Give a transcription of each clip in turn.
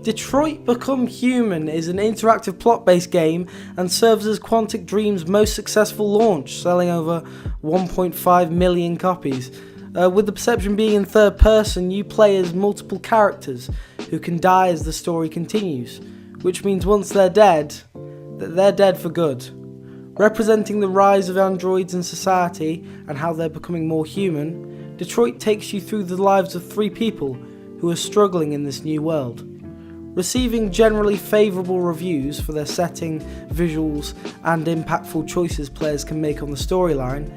Detroit Become Human is an interactive plot-based game and serves as Quantic Dream's most successful launch, selling over 1.5 million copies. With the perception being in third person, you play as multiple characters who can die as the story continues, which means once they're dead for good. Representing the rise of androids in society and how they're becoming more human, Detroit takes you through the lives of three people who are struggling in this new world. Receiving generally favourable reviews for their setting, visuals and impactful choices players can make on the storyline,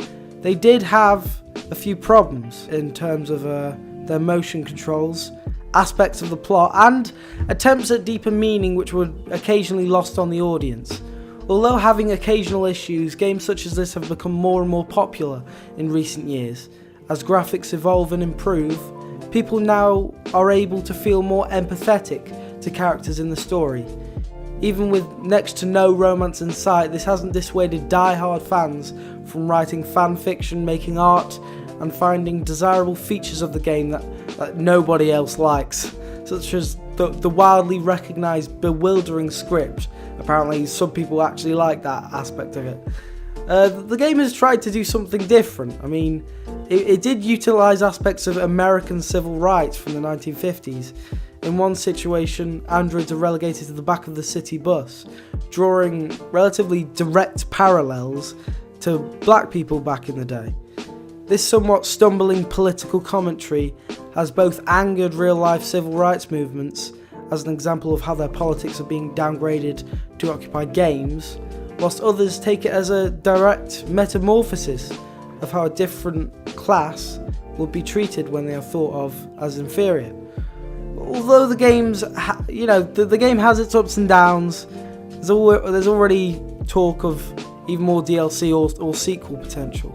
they did have a few problems in terms of their motion controls, aspects of the plot and attempts at deeper meaning which were occasionally lost on the audience. Although having occasional issues, games such as this have become more and more popular in recent years. As graphics evolve and improve, people now are able to feel more empathetic to characters in the story. Even with next to no romance in sight, this hasn't dissuaded die-hard fans from writing fan fiction, making art, and finding desirable features of the game that nobody else likes, such as the wildly recognised bewildering script. Apparently some people actually like that aspect of it. The game has tried to do something different. I mean, it did utilise aspects of American civil rights from the 1950s. In one situation, androids are relegated to the back of the city bus, drawing relatively direct parallels to black people back in the day. This somewhat stumbling political commentary has both angered real-life civil rights movements, as an example of how their politics are being downgraded to occupied games, whilst others take it as a direct metamorphosis of how a different class will be treated when they are thought of as inferior. Although the game's, the game has its ups and downs, there's already talk of even more DLC or sequel potential.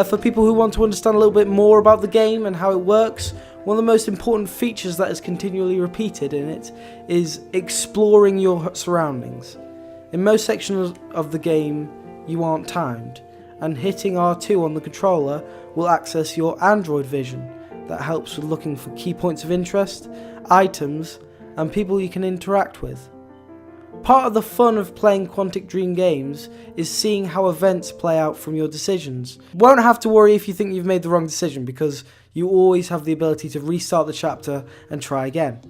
For people who want to understand a little bit more about the game and how it works, one of the most important features that is continually repeated in it is exploring your surroundings. In most sections of the game, you aren't timed, and hitting R2 on the controller will access your Android vision that helps with looking for key points of interest, items, and people you can interact with. Part of the fun of playing Quantic Dream games is seeing how events play out from your decisions. You won't have to worry if you think you've made the wrong decision, because you always have the ability to restart the chapter and try again.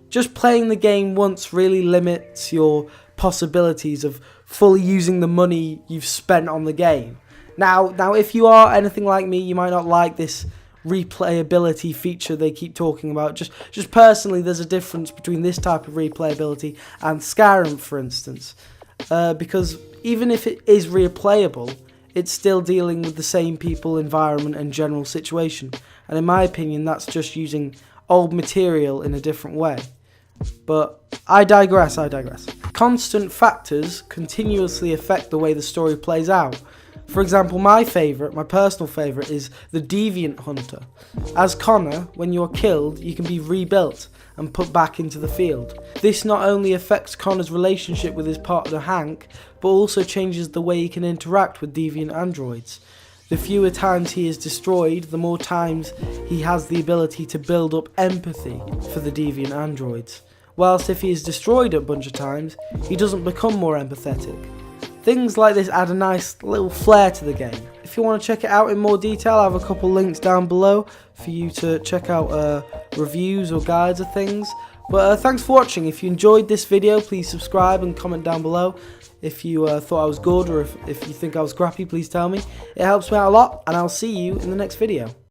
Just playing the game once really limits your possibilities of fully using the money you've spent on the game. Now if you are anything like me, you might not like this replayability feature they keep talking about. Just personally, there's a difference between this type of replayability and Skyrim, for instance, because even if it is replayable, it's still dealing with the same people, environment and general situation, and in my opinion that's just using old material in a different way. But I digress. Constant factors continuously affect the way the story plays out. For example, my personal favourite is the Deviant Hunter. As Connor, when you are killed, you can be rebuilt and put back into the field. This not only affects Connor's relationship with his partner Hank, but also changes the way he can interact with deviant androids. The fewer times he is destroyed, the more times he has the ability to build up empathy for the deviant androids. Whilst if he is destroyed a bunch of times, he doesn't become more empathetic. Things like this add a nice little flair to the game. If you want to check it out in more detail, I have a couple links down below for you to check out reviews or guides of things. But thanks for watching. If you enjoyed this video, please subscribe and comment down below. If you thought I was good, or if you think I was crappy, please tell me. It helps me out a lot, and I'll see you in the next video.